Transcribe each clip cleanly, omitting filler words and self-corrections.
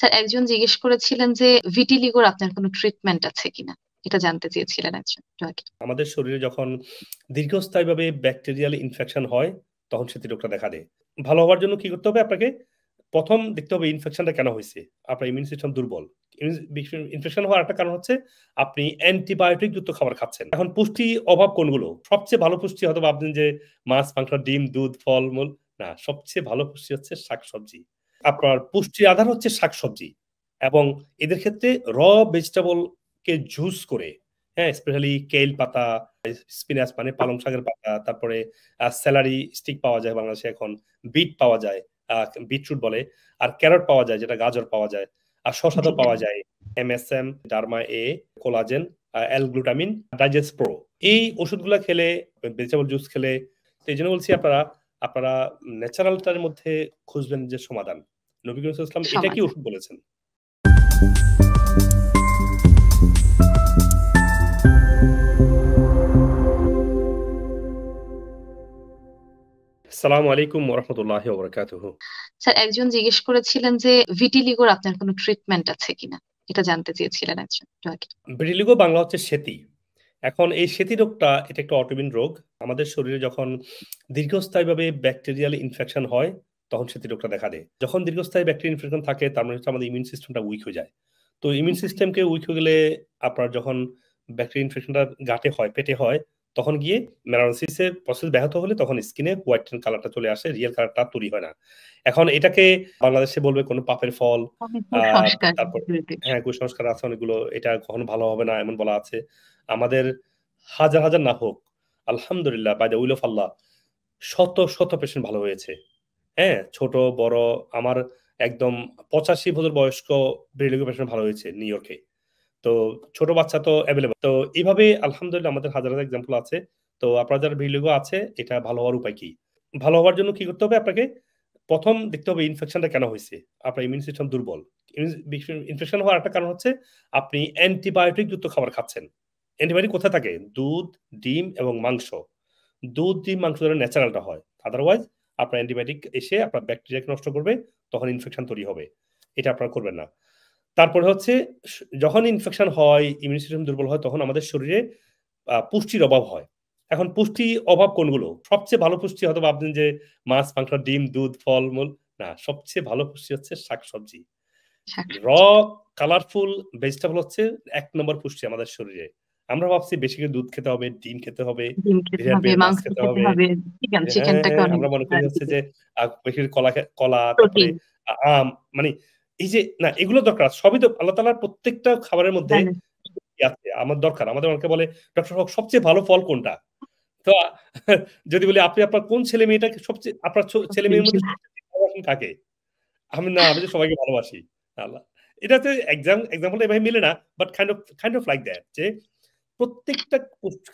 Sir একজন জিজ্ঞেস করেছিলেন যে ভিটিলিগোর আপনার কোনো ট্রিটমেন্ট আছে কিনা, এটা জানতে চেয়েছিলেন একজন একটু আগে। আমাদের শরীরে যখন দীর্ঘস্থায়ীভাবে ব্যাকটেরিয়াল ইনফেকশন হয় তখন সেটি রোগটা দেখা দেয়। ভালো হওয়ার জন্য কি করতে হবে আপনাকে? প্রথম দেখতে হবে ইনফেকশনটা কেন হয়েছে। আপনার ইমিউন সিস্টেম দুর্বল। ইনফেকশন হওয়ার একটা কারণ হচ্ছে আপনি অ্যান্টিবায়োটিক যুক্ত খাবার খাচ্ছেন। এখন পুষ্টি অভাব কোনগুলো? সবচেয়ে ভালো পুষ্টি হয়তো ভাবছেন যে মাছ, মাংস, ডিম, দুধ, ফলমূল। না, সবচেয়ে ভালো পুষ্টি হচ্ছে শাকসবজি। আপনার পুষ্টির আধার হচ্ছে শাকসবজি এবং এদের ক্ষেত্রে ভেজিটেবল কে জুস করে, হ্যাঁ? স্পেশালি কেল পাতা, স্পিনাচ মানে পালং শাকের পাতা, তারপরে সেলারি স্টিক পাওয়া যায় বাংলাদেশে এখন, বিট পাওয়া যায়, বিটরুট বলে, আর ক্যারট পাওয়া যায় যেটা গাজর পাওয়া যায়, আর শসা তো জি পাওয়া যায়, এমএসএম, ডার্মা এ, কোলাজেন, এল গ্লুটামিন, ডাইজেস্ট প্রো। এই ওষুধগুলো খেলে, ভেজিটেবল জুস খেলে, তো এই জন্য বলছি আপনারা আপনারা ন্যাচারালটার মধ্যে খুঁজবেন যে সমাধান। নবী করিম সাল্লাল্লাহু আলাইহি ওয়াসাল্লাম এটা কি সমাধান। ওষুধ বলেছেন? আসসালামু আলাইকুম ওয়া রাহমাতুল্লাহি ওয়া বারাকাতুহু। স্যার একজন জিজ্ঞেস করেছিলেন যে ভিটিলিগোর আপনার কোনো ট্রিটমেন্ট আছে কিনা, এটা জানতে চেয়েছিলেন একজন একটু আগে। ভিটিলিগো বাংলা হচ্ছে সেতি। এখন এই সেতি রোগটা এটা একটা অটোইমিউন রোগ। আমাদের শরীরে যখন দীর্ঘস্থায়ীভাবে ব্যাকটেরিয়াল ইনফেকশন হয় তখন সেতি রোগটা দেখা দেয়। যখন দীর্ঘস্থায়ী ব্যাকটেরিয়াল ইনফেকশন থাকে তার মানে হচ্ছে আমাদের ইমিউন সিস্টেমটা উইক হয়ে যায়। তো ইমিউন সিস্টেমকে উইক হয়ে গেলে আপনার যখন ব্যাকটেরিয়া ইনফেকশনটা গাটে হয়, পেটে হয়, তখন গিয়ে মেলানোসিসের প্রসেস ব্যাহত হলে তখন স্কিনে হোয়াইট কালারটা চলে আসে, রিয়েল কালারটা তৈরি হয় না। এখন এটাকে বাংলাদেশে বলবে কোনো পাপের ফল, অনেক আ কুসংস্কার তারপর রিলেটেড। হ্যাঁ, কুসংস্কার আছে অনেকগুলো। এটা কখনো ভালো হবে না এমন বলা আছে। আমাদের হাজার, হাজার না হোক, আলহামদুলিল্লাহ বাই দ্য উইল অফ আল্লাহ শত, শত পেশেন্ট ভালো হয়েছে। হ্যাঁ? ছোট, বড়, আমার একদম ৮৫ বছর বয়স্ক ভিটিলিগো পেশেন্ট ভালো হয়েছে নিউ ইয়র্কে। তো ছোট বাচ্চা তো এভেইলেবল। তো এভাবে আলহামদুলিল্লাহ আমাদের হাজার, হাজার এক্সাম্পল আছে। তো আপনার যারা ভিটিলিগো আছে এটা ভালো হওয়ার উপায় কি? ভালো হওয়ার জন্য কি করতে হবে আপনাকে? প্রথম দেখতে হবে ইনফেকশনটা কেন হইছে। আপনার ইমিউন সিস্টেম দুর্বল। ইনফেকশন হওয়ার একটা কারণ হচ্ছে আপনি অ্যান্টিবায়োটিক যুক্ত খাবার খাচ্ছেন। অ্যান্টিবায়োটিক কোথায় থাকে? দুধ, ডিম এবং মাংস। দুধ, ডিম, মাংস যেন ন্যাচারালটা হয়। আদারওয়াইজ আপনার অ্যান্টিবায়োটিক এসে আপনার ব্যাকটেরিয়াকে নষ্ট করবে, তখন ইনফেকশন তৈরি হবে। এটা আপনারা করবেন না। তারপরে হচ্ছে যখন ইনফেকশন হয়, ইমিউন সিস্টেম দুর্বল হয় তখন আমাদের শরীরে পুষ্টির অভাব হয়। এখন পুষ্টি অভাব কোনগুলো? সবচেয়ে ভালো পুষ্টি হয়তো ভাবছেন যে মাছ, মাংস, ডিম, দুধ, ফলমূল। না, সবচেয়ে ভালো পুষ্টি হচ্ছে শাকসবজি। র শাকসবজি। কালারফুল ভেজিটেবল হচ্ছে ১ নম্বর পুষ্টি আমাদের শরীরে। আমরা ভাবছি বেশি করে দুধ খেতে হবে, ডিম খেতে হবে, ডিম খেতে হবে, বিরিয়ানি মাছ মাংস খেতে খেতে হবে। হবে, চিকেন হ্যাঁ, চিকেনটাকে হ্যাঁ, অনেক আমরা মনে করি হচ্ছে দিকে যে বেশি করে কলা তারপরে প্রোটিন। আম, মানে এই যে না এগুলো দরকার। সবই তো আল্লাহ তাআলার প্রত্যেকটা খাবারের মধ্যে আছে। আমার দরকার। আমাদের অনেকে বলে, "ডক্টর হক সবচেয়ে ভালো ফল কোনটা?" তো যদি বলি আপনি আপনার কোন ছেলে-মেয়েটাকে সবচেয়ে আপনার ছেলে-মেয়ের মধ্যে সবচেয়ে ভালোবাসেন কাকে? আমি তো সবাইকে ভালোবাসি। আল্লাহ। এটাতে এক্সাম্পলটা এভাবে মিলে না। But kind of like that যে প্রত্যেকটা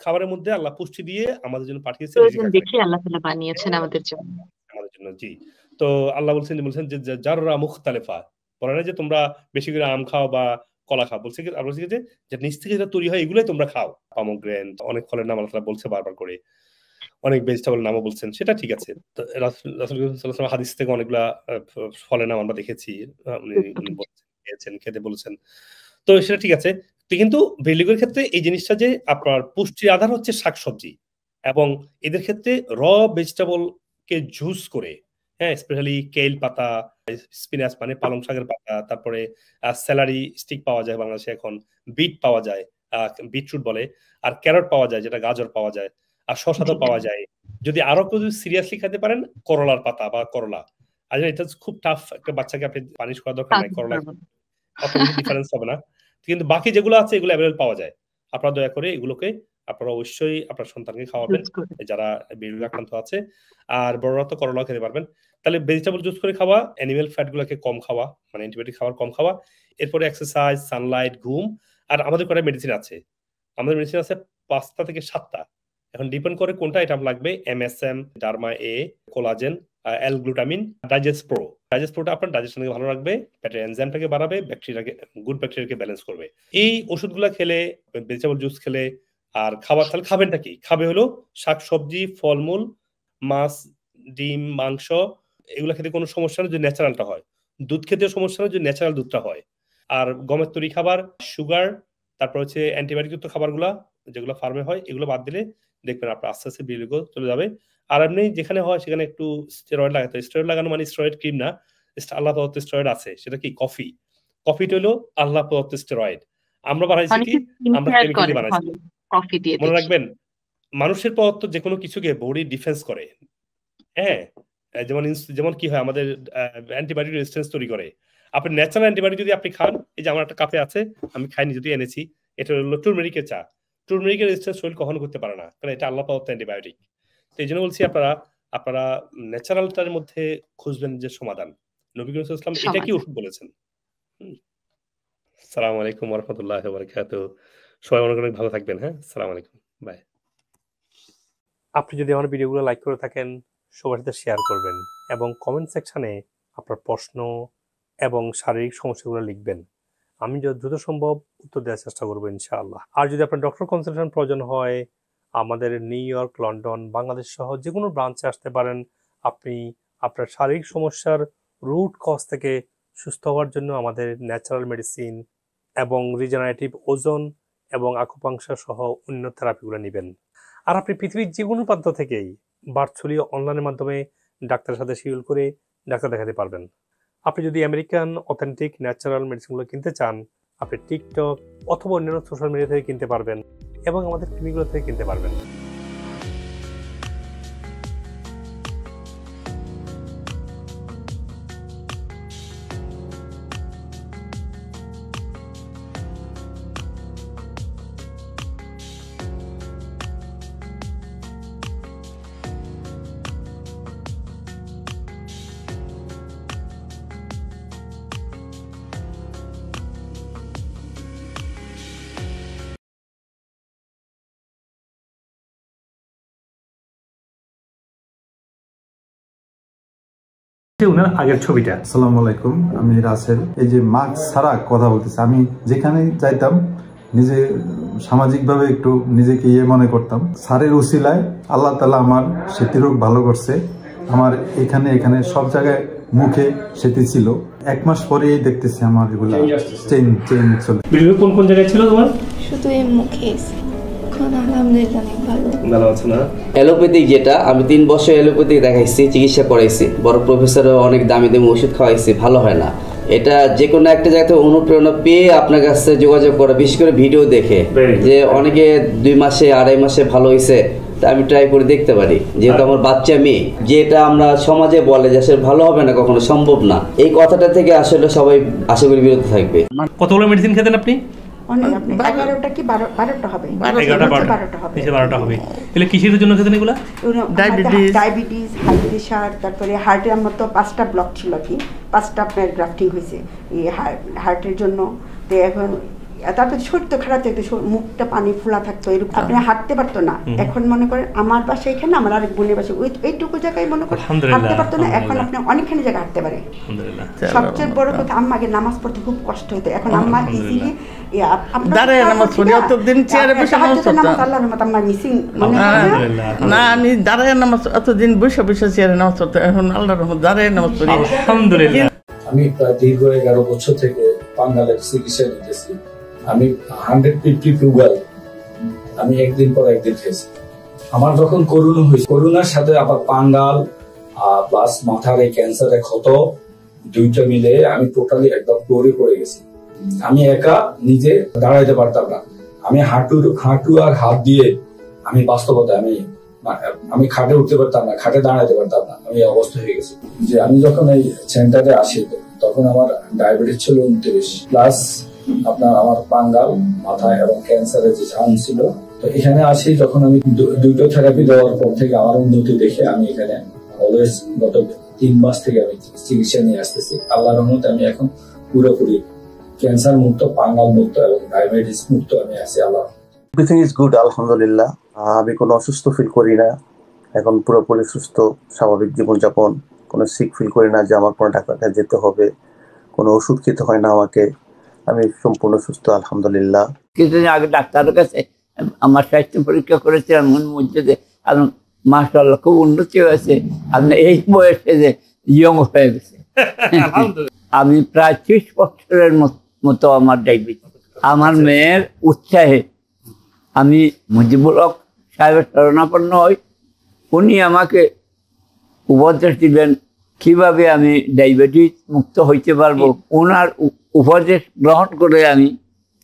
খাবারের মধ্যে আল্লাহ পুষ্টি দিয়ে আমাদের জন্য পাঠিয়েছে রিজিক প্রয়োজন আকারে। দেখে আল্লাহ তাআলা বানিয়েছেন আমাদের জন্য। আমাদের জন্য জি। তো আল্লাহ বলছেন যে জাররা মুখতালিফা। বলে না যে তোমরা বেশি করে আম খাও বা কলা খাও। বলছে কি আল্লাহ বলছে কি যে নিজ থেকে যেটা তৈরি হয় এগুলোই তোমরা খাও। পমোগ্রেনেট অনেক ফলের নাম আল্লাহ তাআলা বলছে বারবার করে। অনেক ভেজিটেবল নামও বলছেন। সেটা ঠিক আছে। তো রাসূল সাল্লাল্লাহু আলাইহি ওয়াসাল্লাম হাদিস থেকে অনেকগুলা ফলের নাম আমরা দেখেছি। উনি বলছেন, খেয়েছেন, খেতে বলেছেন। তো সেটা ঠিক আছে। কিন্তু ভেলিগোর ক্ষেত্রে এই জিনিসটা যে আপনার পুষ্টির আধার হচ্ছে শাকসবজি এবং এদের ক্ষেত্রে ভেজিটেবল কে জুস করে, হ্যাঁ? স্পেশালি কেল পাতা, স্পিনাচ মানে পালং শাকের পাতা, তারপরে সেলারি স্টিক পাওয়া যায় বাংলাদেশে এখন, বিট পাওয়া যায়, আ বিটরুট বলে, আর ক্যারট পাওয়া যায় যেটা গাজর পাওয়া যায়, আর শসা তো জি। পাওয়া যায়। যদি আরো কেউ যদি সিরিয়াসলি খেতে পারেন করলার পাতা বা করলা। আর এটা খুব টাফ একটা বাচ্চাকে আপনি পানিশ করার দরকার নাই। সাহায্য করলা করবো। অত বেশি ডিফারেন্স হবে না। কিন্তু বাকি যেগুলো আছে এগুলো এভেইলেবল পাওয়া যায়। আপনারা দয়া করে এগুলোকে আপনারা অবশ্যই আপনার সন্তানকে খাওয়াবেন। জুস করে। যারা বিড়ুল আক্রান্ত আছে। আর বড়রা তো করলাও খেতে পারবেন। তাহলে ভেজিটেবল জুস করে খাওয়া, অ্যানিমাল ফ্যাট গুলাকে কম খাওয়া, মানে অ্যান্টিবায়োটিক খাবার কম খাওয়া। এরপরে এক্সারসাইজ, সানলাইট, ঘুম আর আমাদের কটা মেডিসিন আছে। আমাদের মেডিসিন আছে ৫ টা থেকে ৭ টা। এখন ডিপেন্ড করে কোনটা এটা লাগবে। এমএসএম, ডার্মা এ, কোলাজেন, এল গ্লুটামিন, ডাইজেস্ট প্রো। ডাইজেস্ট প্রোটা আপনার ডাইজেশনকে ভালো রাখবে, পেটের এনজাইমটাকে বাড়াবে, গুড ব্যাকটেরিয়াকে ব্যালেন্স করবে। এই ওষুধগুলা খেলে, ভেজিটেবল জুস খেলে আর খাবার তাহলে খাবেনটা কি? খাবে হলো শাকসবজি, ফলমূল, মাছ, ডিম, মাংস এগুলা খেতে কোনো সমস্যা নেই যদি ন্যাচারালটা হয়। দুধ খেতে সমস্যা নেই, যদি ন্যাচারাল দুধটা হয়। আর গমের তৈরি খাবার, সুগার, তারপর হচ্ছে অ্যান্টিবায়োটিক যুক্ত খাবারগুলা যেগুলো ফার্মে হয়, এগুলো বাদ দিলে দেখবেন আপনার আস্তে আস্তে বিলিগো চলে যাবে। আর এমনি যেখানে হয় সেখানে একটু স্টেরয়েড লাগাতে হয়। স্টেরয়েড লাগানো মানে স্টেরয়েড ক্রিম না, আল্লাহ প্রদত্ত স্টেরয়েড আছে। সেটা কি? কফিটা হলো আল্লাহ প্রদত্ত স্টেরয়েড। আমরা বানাইছি কি? অনেকে স্কিন আমরা কেয়ার কেমিক্যাল করে দিয়ে বানাইছি। ভালো কফি দিয়ে মনে দেখি। রাখবেন, মানুষের প্রদত্ত যে কোনো কিছুকে বডি ডিফেন্স করে। হ্যাঁ, যেমন কি হয়, আমাদের অ্যান্টিবায়োটিক রেজিস্ট্যান্স তৈরি করে। আপনি ন্যাচারাল অ্যান্টিবায়োটিক যদি আপনি খান, এই যে আমার একটা কাপে আছে, আমি খাইনি যদি এনেছি, এটা হলো টুরমেরিকের চা। টুরমেরিকের রেজিস্ট্যান্স শরীর কখনো করতে পারে না, কারণ এটা আল্লাহ প্রদত্ত অ্যান্টিবায়োটিক। তো এই জন্য বলছি আপনারা ন্যাচারালটার মধ্যে খুঁজবেন যে সমাধান। নবী করিম সাল্লাল্লাহু আলাইহি ওয়াসাল্লাম এটা কি সমাধান। ওষুধ বলেছেন। আসসালামু আলাইকুম ওয়া রাহমাতুল্লাহি ওয়া বারাকাতুহু। সবাই অনেক ভালো থাকবেন। হ্যাঁ, আসসালামু আলাইকুম, বাই। আপনি যদি আমার ভিডিওগুলো লাইক করে থাকেন, সবার সাথে শেয়ার করবেন এবং কমেন্ট সেকশনে আপনার প্রশ্ন এবং শারীরিক সমস্যাগুলো লিখবেন। আমি যত দ্রুত সম্ভব উত্তর দেওয়ার চেষ্টা করবো ইনশাআল্লাহ। আর যদি আপনার ডক্টর কনসালটেশন প্রয়োজন হয়, আমাদের নিউ ইয়র্ক, লন্ডন, বাংলাদেশ সহ যে কোনো ব্রাঞ্চে আসতে পারেন। আপনি আপনার শারীরিক সমস্যার রুট কজ থেকে সুস্থ হওয়ার জন্য আমাদের ন্যাচারাল মেডিসিন এবং রিজেনারেটিভ ওজন এবং আকুপাংশার সহ অন্য থেরাপিগুলো নেবেন। আর আপনি পৃথিবীর যে কোনো প্রান্ত থেকেই ভার্চুয়ালি অনলাইনের মাধ্যমে ডাক্তারের সাথে শিডিউল করে ডাক্তার দেখাতে পারবেন। আপনি যদি আমেরিকান অথেন্টিক ন্যাচারাল মেডিসিনগুলো কিনতে চান, আপনি টিকটক অথবা অন্যান্য সোশ্যাল মিডিয়া থেকে কিনতে পারবেন এবং আমাদের ক্লিনিকগুলো থেকে কিনতে পারবেন। ওনার আগের ছবিটা। আসসালামু আলাইকুম, আমি রাসেল। এই যে মাস্ক ছাড়া কথা বলতেছি, আমি যেখানে যাইতাম নিজে সামাজিকভাবে একটু নিজেকে মনে করতাম। স্যারের উসিলায় আল্লাহ তাআলা আমার স্মৃতিরোগ ভালো করছে। আমার এখানে সব জায়গায় মুখে স্মৃতি ছিল। 1 মাস পরেই দেখতেছি আমার এগুলা চেঞ্জ চলে। কোন কোন জায়গায় ছিল তোমার? শুধু এই মুখে। এখন আলহামদুলিল্লাহ অনেক ভালো আছে না? অ্যালোপ্যাথিক, যেটা আমি 3 বছর অ্যালোপ্যাথিক দেখাইছি, চিকিৎসা করাইছি, বড় প্রফেসরও অনেক দামি দামি ওষুধ খাওয়াইছি, ভালো হয় না। এটা যে কোনো একটা জায়গাতে অনুপ্রেরণা পেয়ে আপনার কাছে যোগাযোগ করা, বিশেষ করে ভিডিও দেখে, যে অনেকে 2 মাসে 2.5 মাসে ভালো হয়েছে, তা আমি ট্রাই করে দেখতে পারি। যেহেতু আমার বাচ্চা মেয়ে, যেটা আমরা সমাজে বলে যে আসলে ভালো হবে না, কখনো সম্ভব না, এই কথাটা থেকে আসলে সবাই আশা করি বিরত থাকবে। কতগুলো মেডিসিন খেতেন আপনি? 11টা কি 12টা হবে, 12টা হবে। এগুলো কিসের জন্য খেতেন এগুলো? ডায়াবেটিস, হাই প্রেশার, তারপরে হার্টের আমার তো 5টা ব্লক ছিল, কি 5টা আপনার গ্রাফটিং হয়েছে এই হার্টের জন্য। তো এখন তারপর শরীর তো খারাপ থাকতো, মুখটা পানি ফোলা থাকতো, এরকম আপনি হাঁটতে পারতো না। এখন মনে করেন আমার বাসা এখানে, আমার আরেক বোনের বাসা এইটুকু জায়গায় মনে করেন হাঁটতে পারতো না, এখন আপনি অনেকখানি জায়গায় হাঁটতে পারে। সবচেয়ে বড় কথা, আম্মাকে নামাজ পড়তে খুব কষ্ট হতো, এখন আম্মা ইজিলি আমি দাঁড়ায় নামাজ এতদিন বসে বসে চেয়ারে নামাজ পড়তো, এখন আল্লাহর রহমতে দাঁড়ায় নামাজ পড়ি আলহামদুলিল্লাহ। আমি প্রায় দীর্ঘ 11 বছর থেকে বাঙালের চিকিৎসা নিতেছি। আমি 150 টুগাল আমি একদিন পর একদিন খেয়েছি। আমার যখন করোনা হয়েছে, করোনার সাথে আবার পাঙ্গাল প্লাস মাথার এই ক্যান্সারের ক্ষত, দুইটা মিলে আমি টোটালি একদম দৌড়ে পড়ে গেছি। আমি একা নিজে দাঁড়াইতে পারতাম না। আমি হাঁটু আর হাত দিয়ে আমি বাস্তবতা আমি খাটে উঠতে পারতাম না, খাটে দাঁড়াইতে পারতাম না, আমি অবস্থা হয়ে গেছি। যে আমি যখন এই সেন্টারে আসি, তখন আমার ডায়াবেটিস ছিল 29, প্লাস আপনার আমার পাঙ্গাল, মাথায় এবং ক্যান্সারের যে চান্স ছিল। তো এখানে আসি, যখন আমি দুটো থেরাপি দেওয়ার পর থেকে আমার উন্নতি দেখে আমি এখানে অলওয়েজ গত 3 মাস থেকে আমি চিকিৎসা নিয়ে আসতেছি। আল্লাহর রহমতে আমি এখন পুরোপুরি ক্যান্সার মুক্ত, পাঙ্গাল মুক্ত এবং ডায়াবেটিস মুক্ত আমি আছি। আল্লাহ এভরিথিং ইজ গুড, আলহামদুলিল্লাহ। আমি কোনো অসুস্থ ফিল করি না, এখন পুরোপুরি সুস্থ, স্বাভাবিক জীবনযাপন, কোনো সিক ফিল করি না যে আমার কোনো ডাক্তার কাছে যেতে হবে, কোনো ওষুধ খেতে হয় না আমাকে। আমি সম্পূর্ণ সুস্থ, আলহামদুলিল্লাহ। কিছুদিন আগে ডাক্তারের কাছে আমার স্বাস্থ্য পরীক্ষা করেছিলাম, মধ্যে মাশাআল্লাহ খুব উন্নতি হয়েছে, আপনার এই বয়সে যে ইয়ং হয়ে গেছে। আমি প্রায় 30 বছরের মতো আমার ডায়াবেটিস। আমার মেয়ের উৎসাহে আমি মুজিবুল হক সাহেবের শরণাপন্ন হই। উনি আমাকে উপদেশ দিলেন কিভাবে আমি ডায়াবেটিস মুক্ত হইতে পারবো। ওনার উপদেশ গ্রহণ করে আমি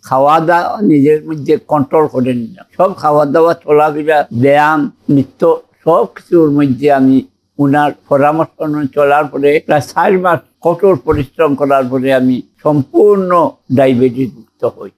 খাওয়া দাওয়া নিজের মধ্যে কন্ট্রোল করে নিলাম। সব খাওয়া দাওয়া, চলাফেরা, ব্যায়াম, নৃত্য সব কিছুর মধ্যে আমি ওনার পরামর্শ চলার পরে প্রায় 4 মাস কঠোর পরিশ্রম করার পরে আমি সম্পূর্ণ ডায়াবেটিস মুক্ত হই।